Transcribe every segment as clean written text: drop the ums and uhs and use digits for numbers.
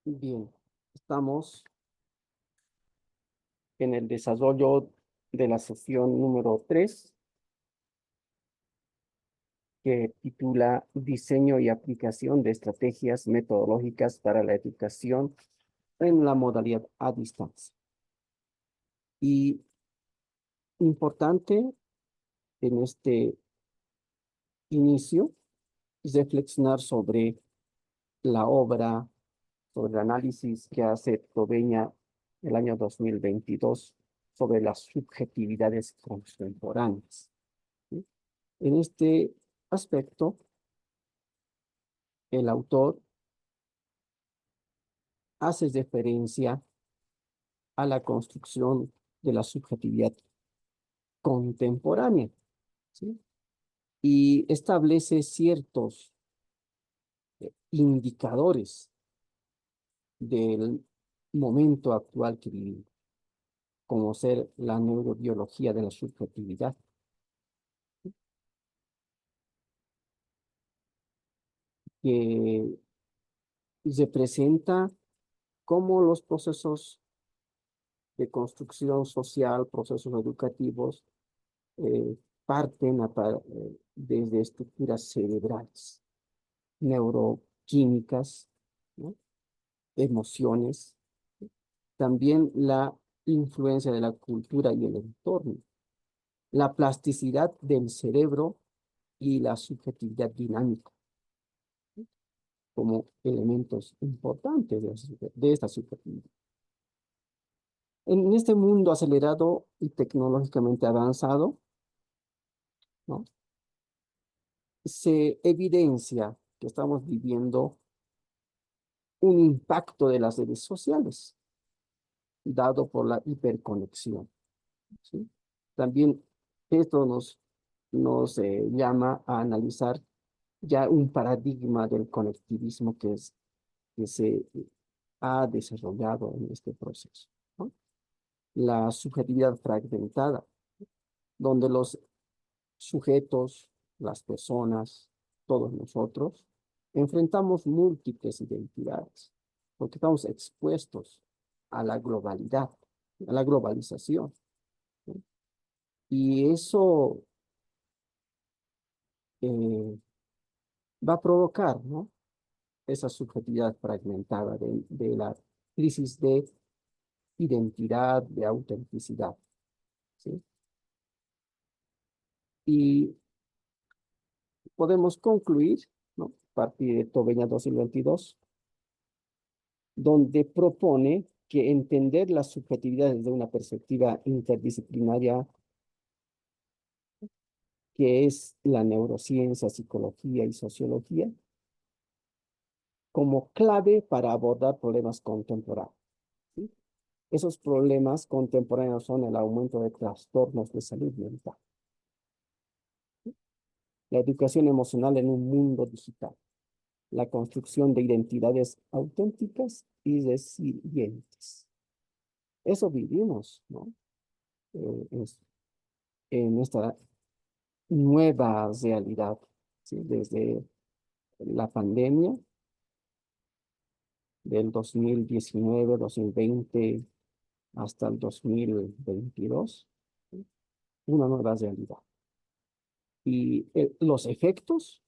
Bien, estamos en el desarrollo de la sesión número 3, que titula Diseño y aplicación de estrategias metodológicas para la educación en la modalidad a distancia. Y importante en este inicio es reflexionar sobre la obra, sobre el análisis que hace Tobeña el año 2022 sobre las subjetividades contemporáneas, ¿sí? En este aspecto, el autor hace referencia a la construcción de la subjetividad contemporánea, ¿sí? Y establece ciertos indicadores del momento actual que vivimos, como ser la neurobiología de la subjetividad, que representa cómo los procesos de construcción social, procesos educativos, parten desde estructuras cerebrales, neuroquímicas, ¿no? Emociones, también la influencia de la cultura y el entorno, la plasticidad del cerebro y la subjetividad dinámica como elementos importantes de esta subjetividad. En este mundo acelerado y tecnológicamente avanzado, ¿no?, se evidencia que estamos viviendo un impacto de las redes sociales, dado por la hiperconexión, ¿sí? También esto nos llama a analizar ya un paradigma del conectivismo que se ha desarrollado en este proceso, ¿no? La subjetividad fragmentada, donde los sujetos, las personas, todos nosotros, enfrentamos múltiples identidades, porque estamos expuestos a la globalidad, a la globalización, ¿no? Y eso eh, va a provocar, ¿no?, esa subjetividad fragmentada de la crisis de identidad, de autenticidad, ¿sí? Y podemos concluir, ¿no?, a partir de Tobeña 2022, donde propone que entender la subjetividad desde una perspectiva interdisciplinaria, que es la neurociencia, psicología y sociología, como clave para abordar problemas contemporáneos, ¿sí? Esos problemas contemporáneos son el aumento de trastornos de salud mental, la educación emocional en un mundo digital, la construcción de identidades auténticas y resilientes. Eso vivimos, ¿no? En esta nueva realidad, ¿sí? Desde la pandemia del 2019, 2020 hasta el 2022, ¿sí?, una nueva realidad. Y los efectos,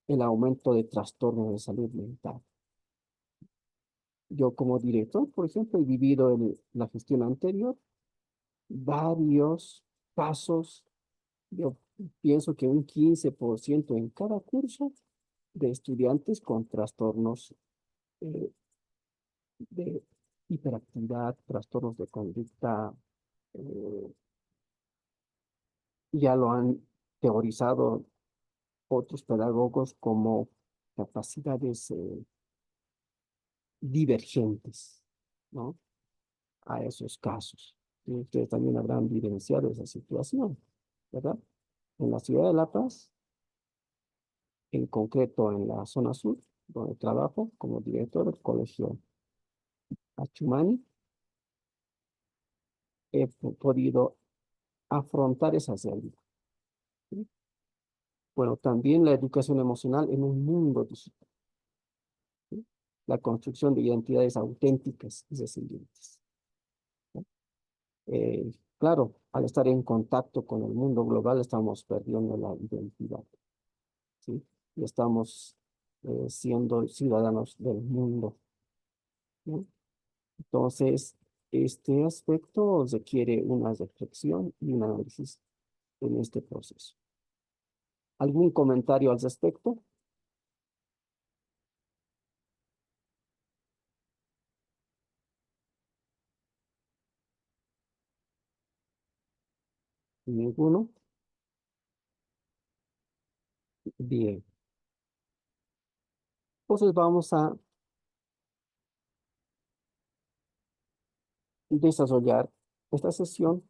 el aumento de trastornos de salud mental. Yo como director, por ejemplo, he vivido en la gestión anterior varios casos. Yo pienso que un 15% en cada curso de estudiantes con trastornos eh, de hiperactividad, trastornos de conducta, eh, ya lo han teorizado otros pedagogos como capacidades divergentes, ¿no?, a esos casos. Y ustedes también habrán vivenciado esa situación, ¿verdad? En la ciudad de La Paz, en concreto en la zona sur, donde trabajo como director del colegio Achumani, he podido afrontar esa realidad, ¿sí? Bueno, también la educación emocional en un mundo digital, ¿sí? la construcción de identidades auténticas y resilientes, ¿no? Claro, al estar en contacto con el mundo global estamos perdiendo la identidad, ¿sí? Y estamos siendo ciudadanos del mundo, ¿no? Entonces, este aspecto requiere una reflexión y un análisis en este proceso. ¿Algún comentario al respecto? ¿Ninguno? Bien. Entonces vamos a desarrollar esta sesión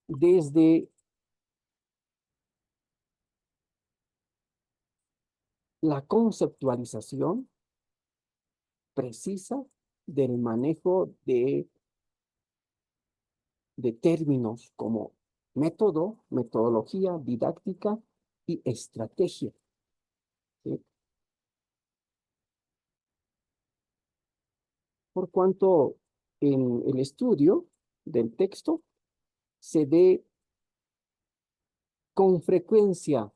desde la conceptualización precisa del manejo de términos como método, metodología, didáctica y estrategia, ¿sí? Por cuanto en el estudio del texto se ve con frecuencia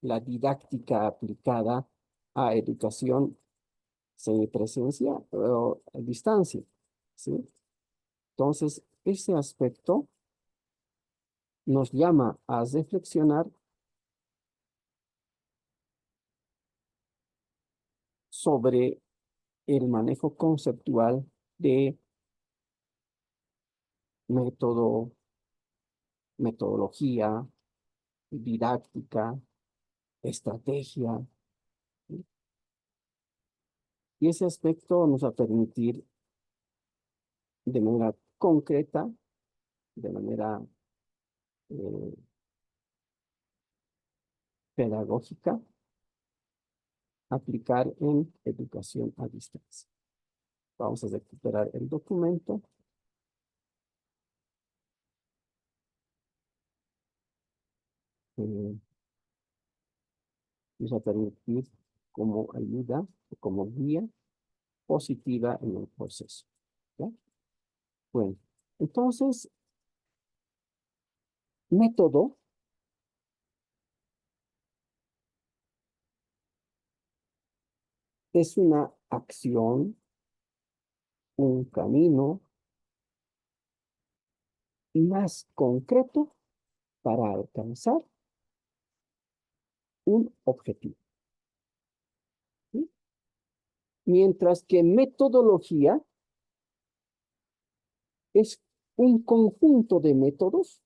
la didáctica aplicada a educación semipresencial o a distancia, ¿sí? Entonces, ese aspecto nos llama a reflexionar sobre el manejo conceptual de método, metodología, didáctica, estrategia, ¿sí? Y ese aspecto nos va a permitir de manera concreta, de manera eh, pedagógica, aplicar en educación a distancia. Vamos a recuperar el documento. eh, Nos va a permitir como ayuda, como guía positiva en el proceso, ¿ya? Bueno, entonces, método es una acción, un camino más concreto para alcanzar un objetivo, ¿sí? Mientras que metodología es un conjunto de métodos,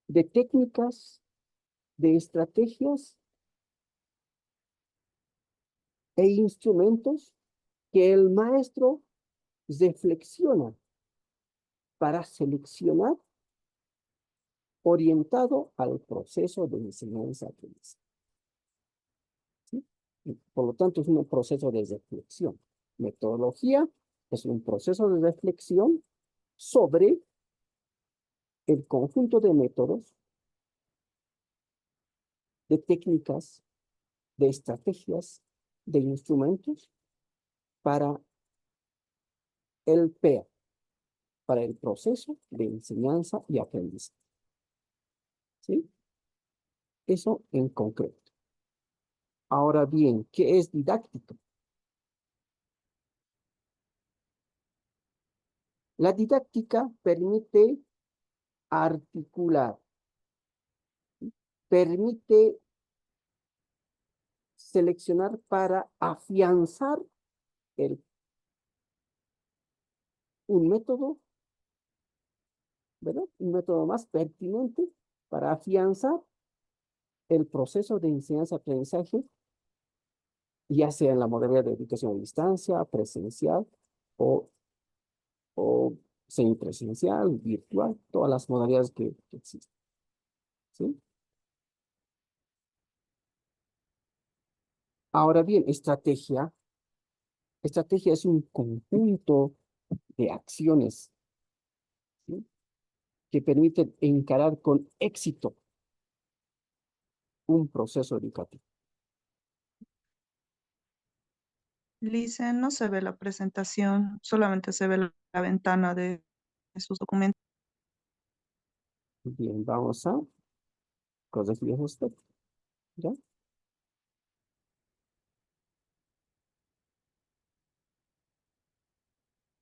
de técnicas, de estrategias e instrumentos que el maestro reflexiona para seleccionar orientado al proceso de enseñanza-aprendizaje, ¿sí? Por lo tanto, es un proceso de reflexión. Metodología es un proceso de reflexión sobre el conjunto de métodos, de técnicas, de estrategias, de instrumentos para el PEA, para el proceso de enseñanza y aprendizaje, ¿sí? Eso en concreto. Ahora bien, ¿qué es didáctica? La didáctica permite articular, permite seleccionar para afianzar el, un método, ¿verdad? Un método más pertinente para afianzar el proceso de enseñanza-aprendizaje, ya sea en la modalidad de educación a distancia, presencial o, o semipresencial, virtual, todas las modalidades que existen, ¿sí? Ahora bien, estrategia. Estrategia es un conjunto de acciones, ¿sí? Que permiten encarar con éxito un proceso educativo. Lice, no se ve la presentación, solamente se ve la ventana de sus documentos. Bien, vamos a corregir esto. ¿Ya?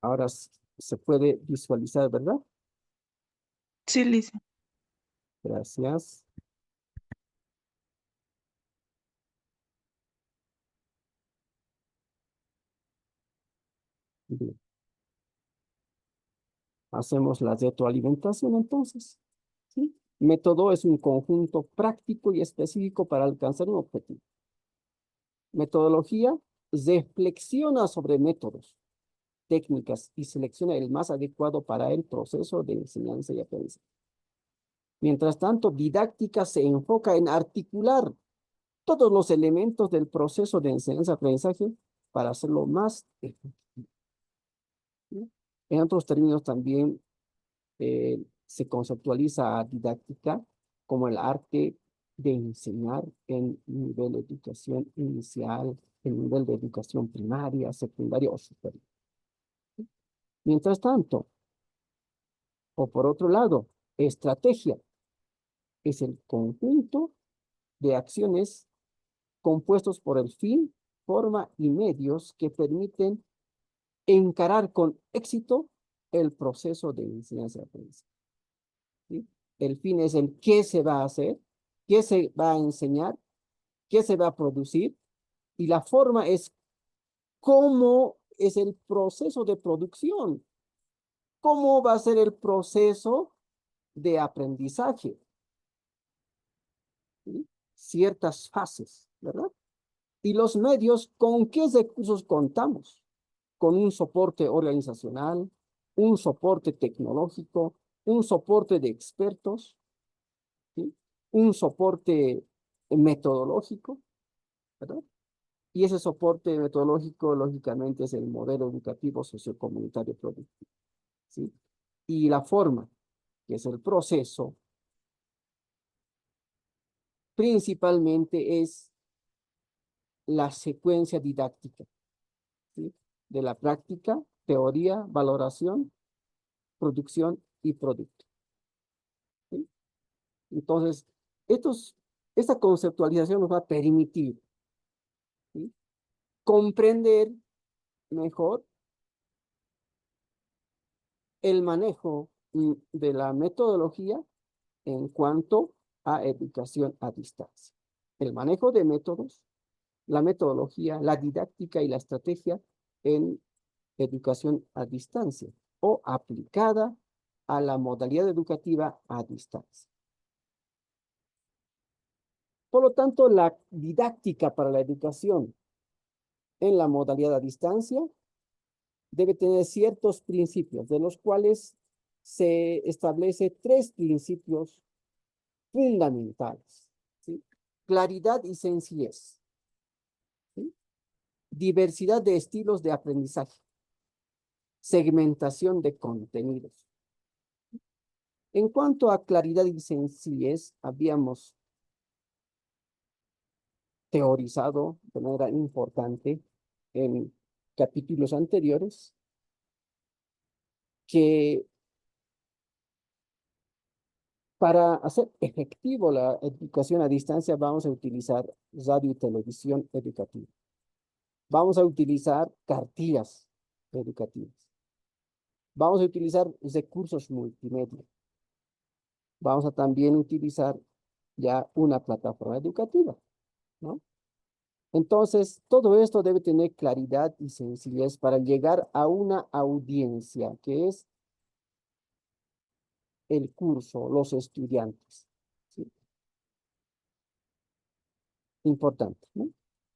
Ahora se puede visualizar, ¿verdad? Sí, Lice. Gracias. Bien. Hacemos la retroalimentación entonces. ¿Sí? Método es un conjunto práctico y específico para alcanzar un objetivo. Metodología reflexiona sobre métodos, técnicas y selecciona el más adecuado para el proceso de enseñanza y aprendizaje. Mientras tanto, didáctica se enfoca en articular todos los elementos del proceso de enseñanza-aprendizaje para hacerlo más efectivo. ¿Sí? En otros términos, también se conceptualiza a didáctica como el arte de enseñar en nivel de educación inicial, en nivel de educación primaria, secundaria o superior. Mientras tanto, o por otro lado, estrategia es el conjunto de acciones compuestos por el fin, forma y medios que permiten encarar con éxito el proceso de enseñanza-aprendizaje. ¿Sí? El fin es el qué se va a hacer, qué se va a enseñar, qué se va a producir, y la forma es cómo es el proceso de producción, cómo va a ser el proceso de aprendizaje, ¿sí? Ciertas fases, ¿verdad? Y los medios, ¿con qué recursos contamos? Con un soporte organizacional, un soporte tecnológico, un soporte de expertos, ¿sí? Un soporte metodológico, ¿verdad? Y ese soporte metodológico, lógicamente, es el modelo educativo sociocomunitario productivo, ¿sí? Y la forma, que es el proceso, principalmente es la secuencia didáctica, ¿sí? De la práctica, teoría, valoración, producción y producto, ¿sí? Entonces, esta conceptualización nos va a permitir, ¿sí? Comprender mejor el manejo de la metodología en cuanto a educación a distancia. El manejo de métodos, la metodología, la didáctica y la estrategia en educación a distancia o aplicada a la modalidad educativa a distancia. Por lo tanto, la didáctica para la educación en la modalidad a distancia debe tener ciertos principios, de los cuales se establece tres principios fundamentales, ¿sí? Claridad y sencillez, ¿sí? Diversidad de estilos de aprendizaje, segmentación de contenidos. En cuanto a claridad y sencillez, habíamos teorizado de manera importante en capítulos anteriores que para hacer efectivo la educación a distancia vamos a utilizar radio y televisión educativa. Vamos a utilizar cartillas educativas. Vamos a utilizar recursos multimedia. Vamos a también utilizar ya una plataforma educativa, ¿no? Entonces, todo esto debe tener claridad y sencillez para llegar a una audiencia, que es el curso, los estudiantes, ¿sí? Importante, ¿no?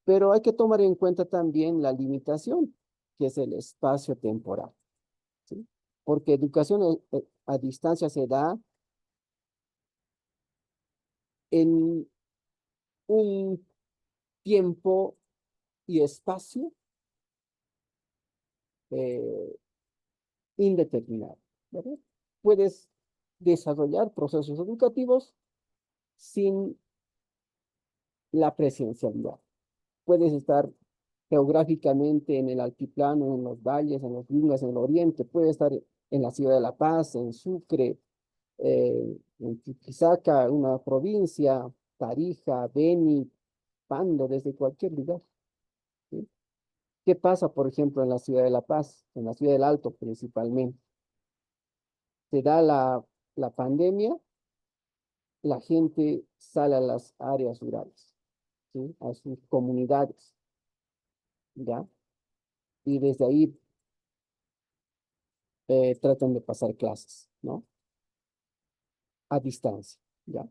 Pero hay que tomar en cuenta también la limitación, que es el espacio temporal, ¿sí? Porque educación a distancia se da en un tiempo y espacio eh, indeterminado, ¿verdad? Puedes desarrollar procesos educativos sin la presencialidad. Puedes estar geográficamente en el altiplano, en los valles, en los llanuras, en el oriente, puede estar en la ciudad de La Paz, en Sucre, en Chuquisaca, una provincia, Tarija, Beni, Pando, desde cualquier lugar. ¿Sí? ¿Qué pasa, por ejemplo, en la ciudad de La Paz, en la ciudad del Alto principalmente? Se da la pandemia, la gente sale a las áreas rurales, ¿sí? A sus comunidades, ¿ya? Y desde ahí tratan de pasar clases, ¿no? A distancia, ¿ya?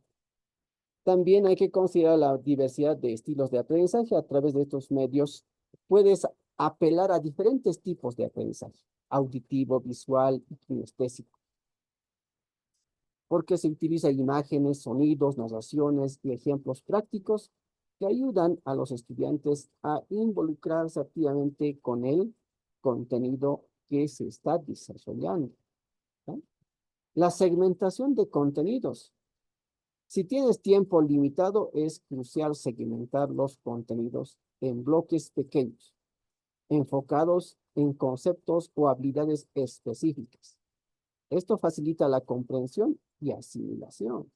También hay que considerar la diversidad de estilos de aprendizaje. A través de estos medios puedes apelar a diferentes tipos de aprendizaje, auditivo, visual y kinestésico, porque se utilizan imágenes, sonidos, narraciones y ejemplos prácticos que ayudan a los estudiantes a involucrarse activamente con el contenido que se está desarrollando, ¿no? La segmentación de contenidos. Si tienes tiempo limitado, es crucial segmentar los contenidos en bloques pequeños, enfocados en conceptos o habilidades específicas. Esto facilita la comprensión y asimilación,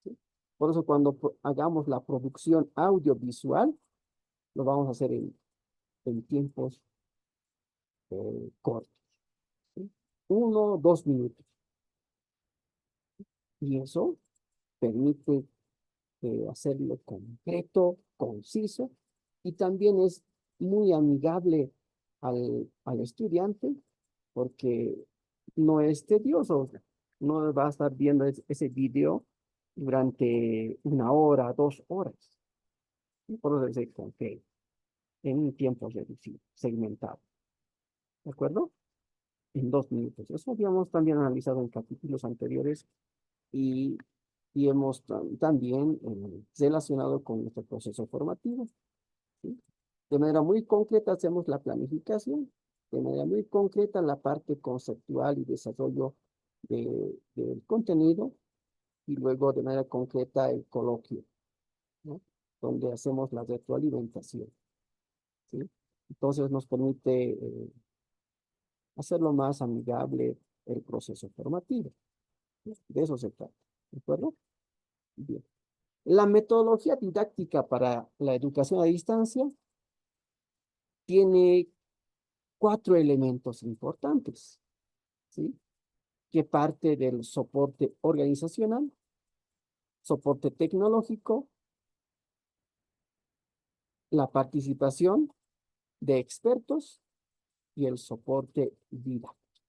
¿sí? Por eso cuando hagamos la producción audiovisual, lo vamos a hacer en tiempos cortos, ¿sí? 1 o 2 minutos. Y eso permite hacerlo concreto, conciso, y también es muy amigable al estudiante porque no es tedioso, no va a estar viendo ese video durante 1 hora, 2 horas, y por eso es concreto, en un tiempo reducido, segmentado, ¿de acuerdo? En 2 minutos. Eso habíamos también analizado en capítulos anteriores y, y hemos también relacionado con nuestro proceso formativo, ¿sí? De manera muy concreta hacemos la planificación, de manera muy concreta la parte conceptual y desarrollo del contenido, y luego de manera concreta el coloquio, ¿no? Donde hacemos la retroalimentación, ¿sí? Entonces nos permite hacerlo más amigable el proceso formativo, ¿sí? De eso se trata, ¿de acuerdo? Bien. La metodología didáctica para la educación a distancia tiene 4 elementos importantes, ¿sí? Que parte del soporte organizacional, soporte tecnológico, la participación de expertos y el soporte didáctico.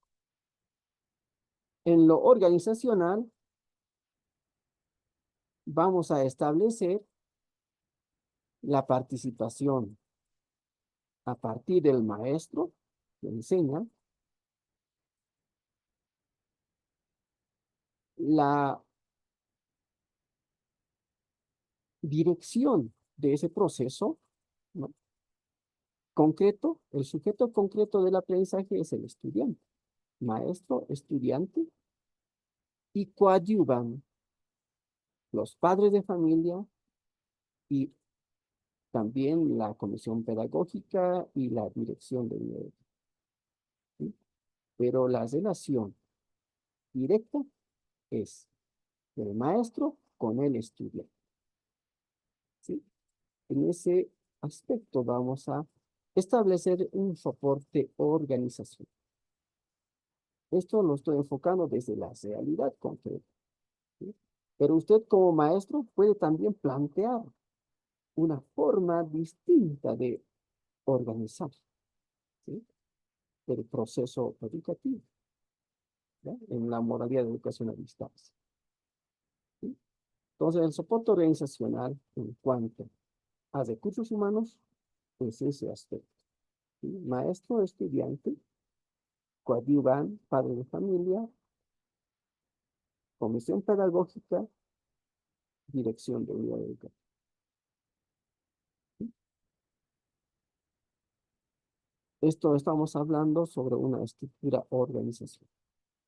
En lo organizacional, vamos a establecer la participación a partir del maestro que enseña, la dirección de ese proceso, ¿no? Concreto, el sujeto concreto del aprendizaje es el estudiante, maestro, estudiante, y coadyuvan los padres de familia y también la comisión pedagógica y la dirección de nivel, ¿sí? Pero la relación directa es del maestro con el estudiante, ¿sí? En ese aspecto vamos a establecer un soporte organizacional. Esto lo estoy enfocando desde la realidad concreta, ¿sí? Pero usted como maestro puede también plantear una forma distinta de organizar, ¿sí? El proceso educativo, ¿ya? En la modalidad de educación a distancia, ¿sí? Entonces, el soporte organizacional en cuanto a recursos humanos es ese aspecto, ¿sí? Maestro, estudiante, coadyuvan, padre de familia, comisión pedagógica, dirección de unidad educativa, ¿sí? Esto estamos hablando sobre una estructura organización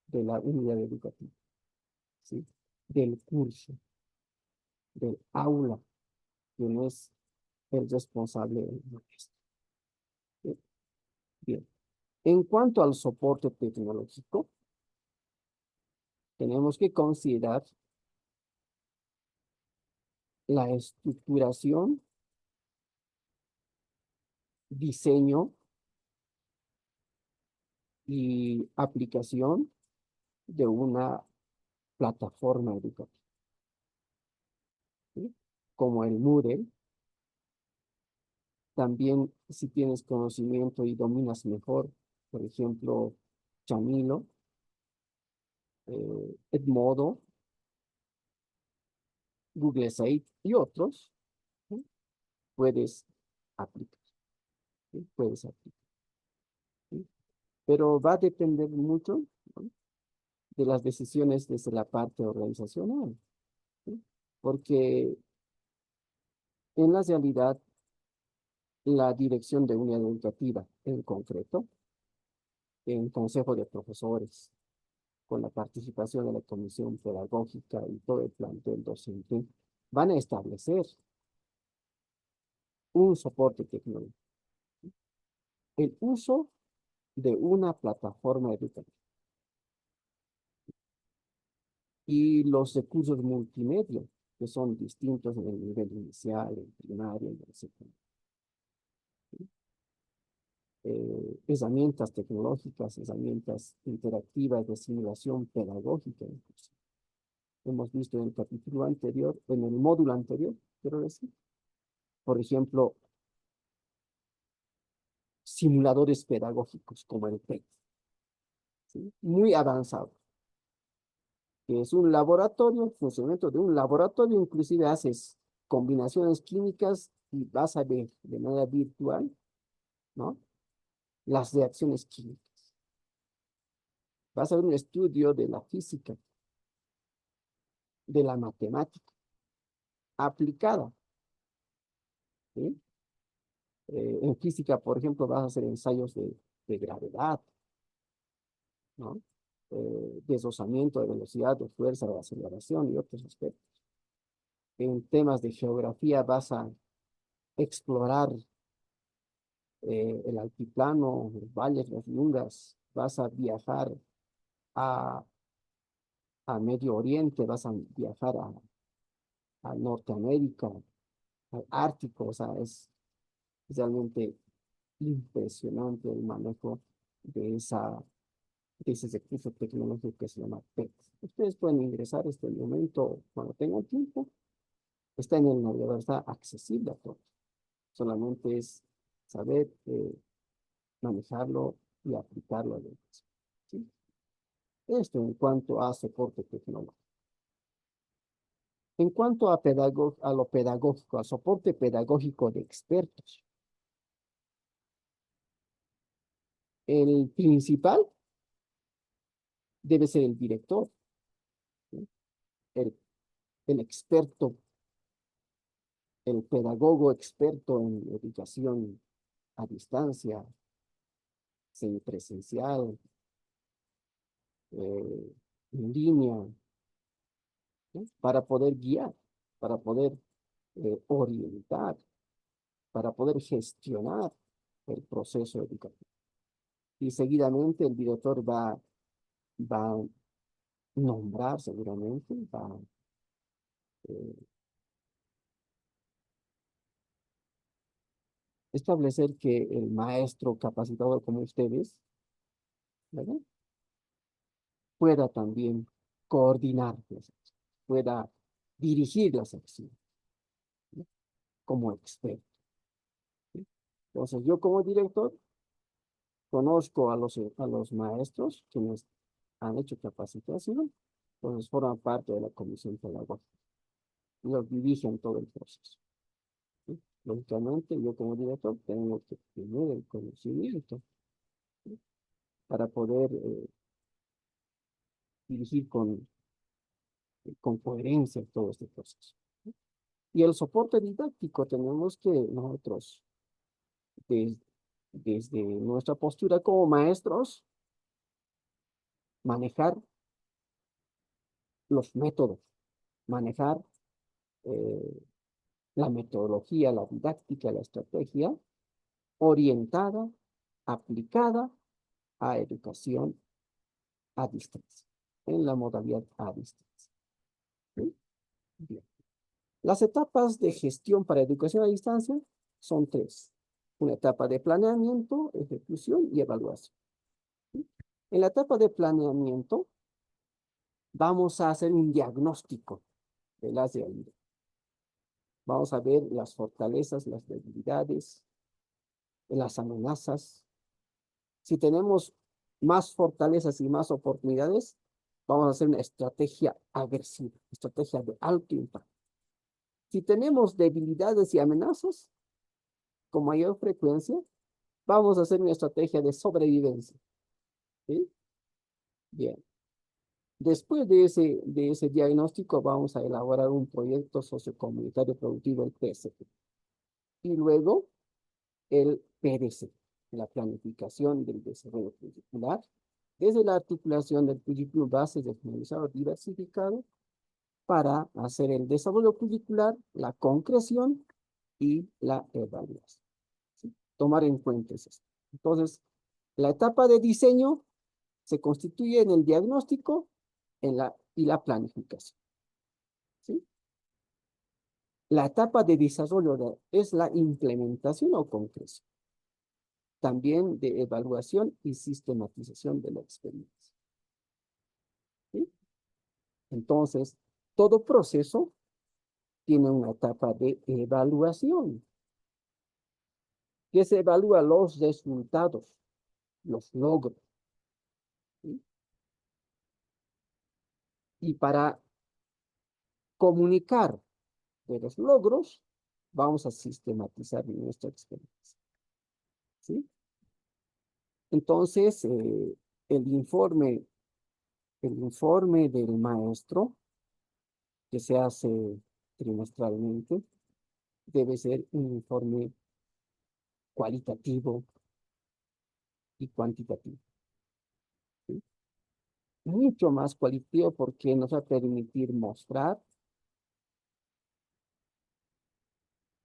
de la unidad educativa, ¿sí? Del curso, del aula, quien es el responsable del maestro. Bien. En cuanto al soporte tecnológico, tenemos que considerar la estructuración, diseño y aplicación de una plataforma educativa, ¿sí? Como el Moodle. También, si tienes conocimiento y dominas mejor, por ejemplo, Chamilo, Edmodo, Google Site y otros, ¿sí? Puedes aplicar, ¿sí? Puedes aplicar, ¿sí? Pero va a depender mucho, ¿no? De las decisiones desde la parte organizacional, ¿sí? Porque en la realidad, la dirección de unidad educativa en concreto, en consejo de profesores, con la participación de la comisión pedagógica y todo el plantel docente, van a establecer un soporte tecnológico, el uso de una plataforma educativa y los recursos multimedia, que son distintos en el nivel inicial, en primaria y en secundaria. Herramientas tecnológicas, herramientas interactivas de simulación pedagógica, incluso. Hemos visto en el capítulo anterior, en el módulo anterior, quiero decir, por ejemplo, simuladores pedagógicos como el PET, ¿sí? Muy avanzado, que es un laboratorio, funcionamiento de un laboratorio, inclusive haces combinaciones químicas y vas a ver de manera virtual, ¿no? Las reacciones químicas. Vas a ver un estudio de la física, de la matemática aplicada, ¿sí? En física, por ejemplo, vas a hacer ensayos de gravedad, ¿no? Deslizamiento de velocidad, de fuerza, de aceleración y otros aspectos. En temas de geografía vas a explorar el altiplano, los valles, las yungas, vas a viajar a, a Medio Oriente, vas a viajar a Norteamérica, al Ártico, o sea, es realmente impresionante el manejo de de ese recurso tecnológico que se llama PET. Ustedes pueden ingresar este momento cuando tengan tiempo. Está en el navegador, está accesible a todos. Solamente es saber manejarlo y aplicarlo a la educación, ¿sí? Esto en cuanto a soporte tecnológico. En cuanto a lo pedagógico, a soporte pedagógico de expertos, el principal debe ser el director, ¿sí? el, el experto, el pedagogo experto en educación a distancia, semipresencial, en línea, ¿sí? Para poder guiar, para poder orientar, para poder gestionar el proceso educativo. Y seguidamente el director va a nombrar seguramente, va a establecer que el maestro capacitador como ustedes, ¿verdad? Pueda también coordinar las acciones, pueda dirigir las acciones, ¿no? Como experto, ¿sí? Entonces, yo como director conozco a los maestros que nos han hecho capacitación, entonces forman parte de la comisión pedagógica y los dirigen todo el proceso, ¿sí? Lógicamente, yo como director tengo que tener el conocimiento, ¿sí? Para poder dirigir con coherencia todo este proceso. Y el soporte didáctico tenemos que nosotros, des- desde nuestra postura como maestros, manejar los métodos, manejar eh, la metodología, la didáctica, la estrategia orientada aplicada a educación a distancia, en la modalidad a distancia. ¿Sí? Bien. Las etapas de gestión para educación a distancia son tres. Una etapa de planeamiento, ejecución y evaluación. ¿Sí? En la etapa de planeamiento, vamos a hacer un diagnóstico de las de ayuda. Vamos a ver las fortalezas, las debilidades, las amenazas. Si tenemos más fortalezas y más oportunidades, vamos a hacer una estrategia agresiva, estrategia de alto impacto. Si tenemos debilidades y amenazas con mayor frecuencia, vamos a hacer una estrategia de sobrevivencia. ¿Sí? Bien. Después de ese diagnóstico, vamos a elaborar un proyecto sociocomunitario productivo, el PSP. Y luego, el PDC, la planificación del desarrollo curricular, desde la articulación del currículum base desmenuzado diversificado para hacer el desarrollo curricular, la concreción y la evaluación. ¿Sí? Tomar en cuenta eso. Entonces, la etapa de diseño se constituye en el diagnóstico y la planificación. ¿Sí? La etapa de desarrollo es la implementación o concreción. También de evaluación y sistematización de la experiencia. ¿Sí? Entonces, todo proceso tiene una etapa de evaluación, que se evalúa los resultados, los logros. ¿Sí? Y para comunicar de los logros, vamos a sistematizar nuestra experiencia. ¿Sí? Entonces, el informe, el informe del maestro, que se hace trimestralmente, debe ser un informe cualitativo y cuantitativo. ¿Sí? Mucho más cualitativo porque nos va a permitir mostrar,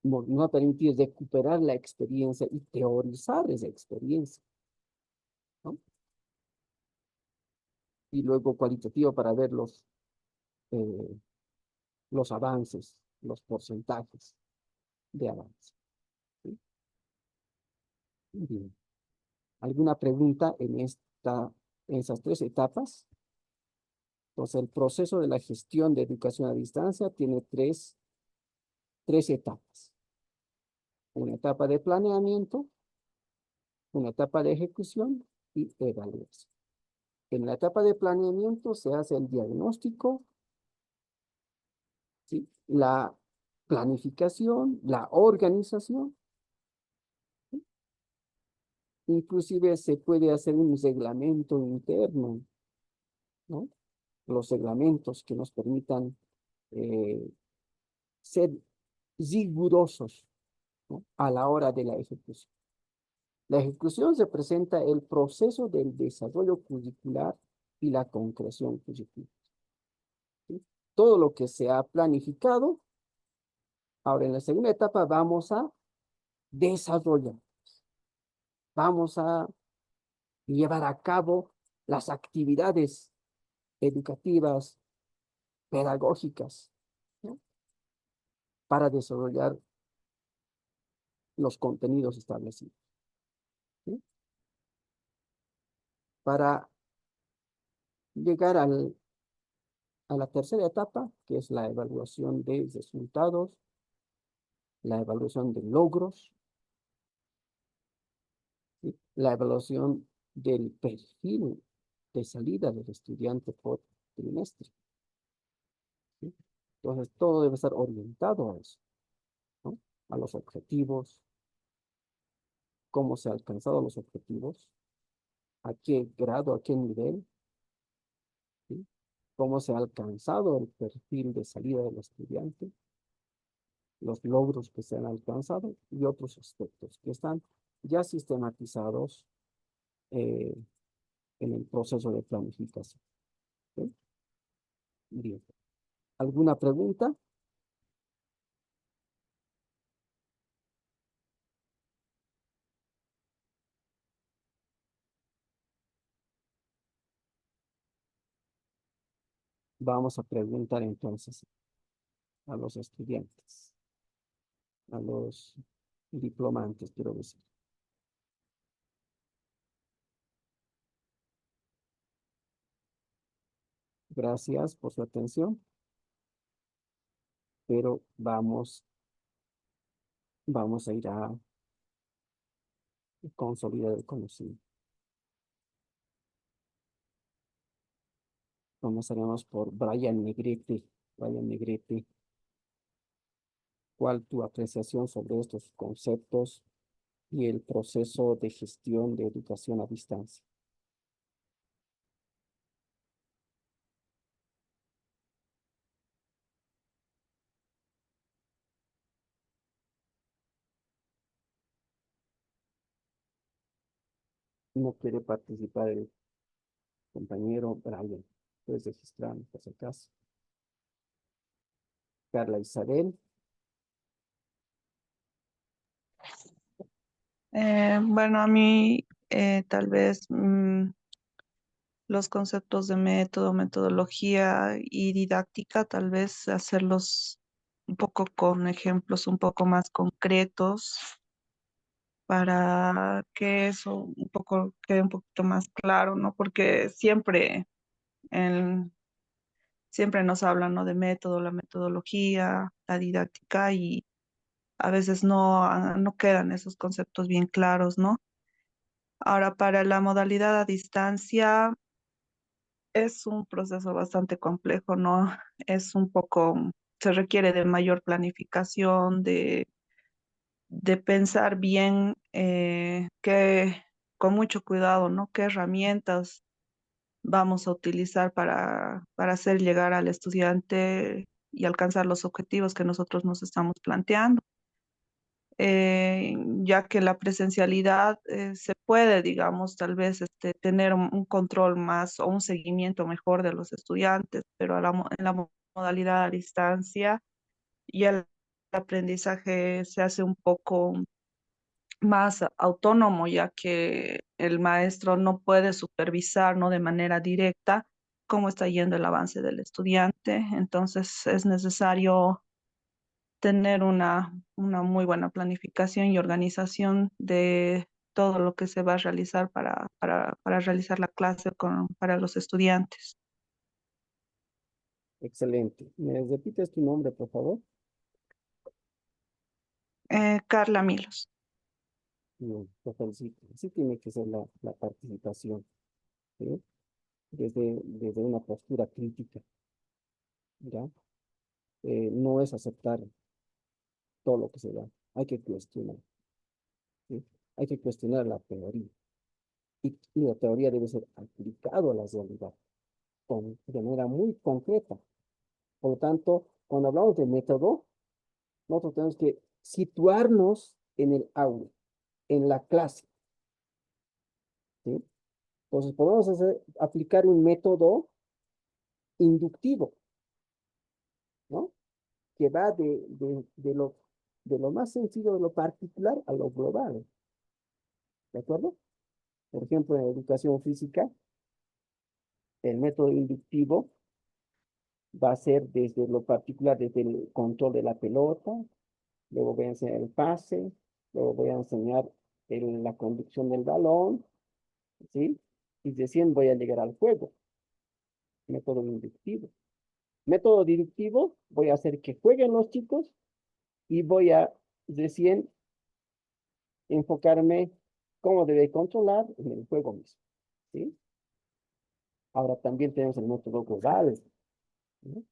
nos va a permitir recuperar la experiencia y teorizar esa experiencia, ¿no? Y luego cualitativo para ver los avances, los porcentajes de avance. ¿Sí? Bien. ¿Alguna pregunta en esas tres etapas? Entonces, el proceso de la gestión de educación a distancia tiene tres etapas. Una etapa de planeamiento, una etapa de ejecución y evaluación. En la etapa de planeamiento se hace el diagnóstico, ¿sí? La planificación, la organización. ¿Sí? Inclusive se puede hacer un reglamento interno, ¿no? Los reglamentos que nos permitan ser rigurosos, ¿no? A la hora de la ejecución. La ejecución representa el proceso del desarrollo curricular y la concreción curricular. ¿Sí? Todo lo que se ha planificado, ahora en la segunda etapa vamos a desarrollar, vamos a llevar a cabo las actividades educativas, pedagógicas, ¿no? Para desarrollar los contenidos establecidos. ¿Sí? Para llegar a la tercera etapa, que es la evaluación de resultados, la evaluación de logros, ¿sí? La evaluación del perfil de salida del estudiante por trimestre. ¿Sí? Entonces, todo debe estar orientado a eso, ¿no? A los objetivos, cómo se han alcanzado los objetivos, a qué grado, a qué nivel, ¿sí? Cómo se ha alcanzado el perfil de salida del estudiante, los logros que se han alcanzado y otros aspectos que están ya sistematizados eh, en el proceso de planificación. ¿Sí? Bien. ¿Alguna pregunta? Vamos a preguntar entonces a los estudiantes, a los diplomantes, quiero decir. Gracias por su atención, pero vamos a ir a consolidar el conocimiento. Comenzaremos por Brian Negrete. Brian Negrete, ¿cuál tu apreciación sobre estos conceptos y el proceso de gestión de educación a distancia? No quiere participar el compañero Brian. Puedes registrar, por si acaso. Carla Isabel. Bueno, a mí tal vez los conceptos de método, metodología y didáctica, tal vez hacerlos un poco con ejemplos un poco más concretos para que eso un poco quede un poquito más claro, ¿no? Porque en- siempre nos hablan, ¿no? De método, la metodología, la didáctica y a veces no quedan esos conceptos bien claros, ¿no? Ahora, para la modalidad a distancia es un proceso bastante complejo, ¿no? Es un poco, se requiere de mayor planificación, de pensar bien con mucho cuidado, ¿no? ¿Qué herramientas vamos a utilizar para hacer llegar al estudiante y alcanzar los objetivos que nosotros nos estamos planteando? Ya que la presencialidad se puede, digamos, tal vez tener un control más o un seguimiento mejor de los estudiantes, pero en la modalidad a distancia ya el aprendizaje se hace un poco más autónomo, ya que el maestro no puede supervisar, ¿no? De manera directa cómo está yendo el avance del estudiante. Entonces es necesario tener una muy buena planificación y organización de todo lo que se va a realizar para realizar la clase para los estudiantes. Excelente. ¿Me repites tu nombre, por favor? Carla Milos. No, te felicito. Así tiene que ser la participación, ¿sí? Desde una postura crítica, ¿ya? No es aceptar todo lo que se da. Hay que cuestionar, ¿sí? Hay que cuestionar la teoría. Y la teoría debe ser aplicado a la realidad de manera muy concreta. Por lo tanto, cuando hablamos de método, nosotros tenemos que situarnos en el aula, en la clase, ¿sí? Entonces, podemos aplicar un método inductivo, ¿no? Que va de lo más sencillo, de lo particular a lo global, ¿de acuerdo? Por ejemplo, en educación física, el método inductivo va a ser desde lo particular, desde el control de la pelota, luego voy a enseñar el pase, luego voy a enseñar la conducción del balón, ¿sí? Y recién voy a llegar al juego, método inductivo. Método deductivo, voy a hacer que jueguen los chicos y voy a recién enfocarme cómo debe controlar en el juego mismo, ¿sí? Ahora también tenemos el método global, ¿no?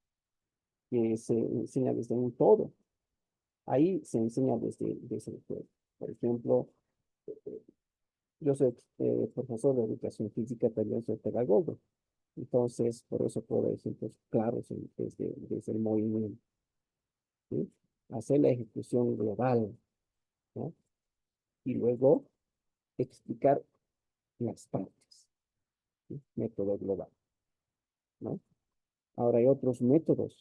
Que se enseña desde un todo. Ahí se enseña desde el juego. Por ejemplo, yo soy profesor de educación física, también soy pedagogo. Entonces, por eso puedo dar ejemplos claros desde el movimiento, ¿sí? Hacer la ejecución global, ¿no? Y luego explicar las partes, ¿sí? Método global, ¿no? Ahora hay otros métodos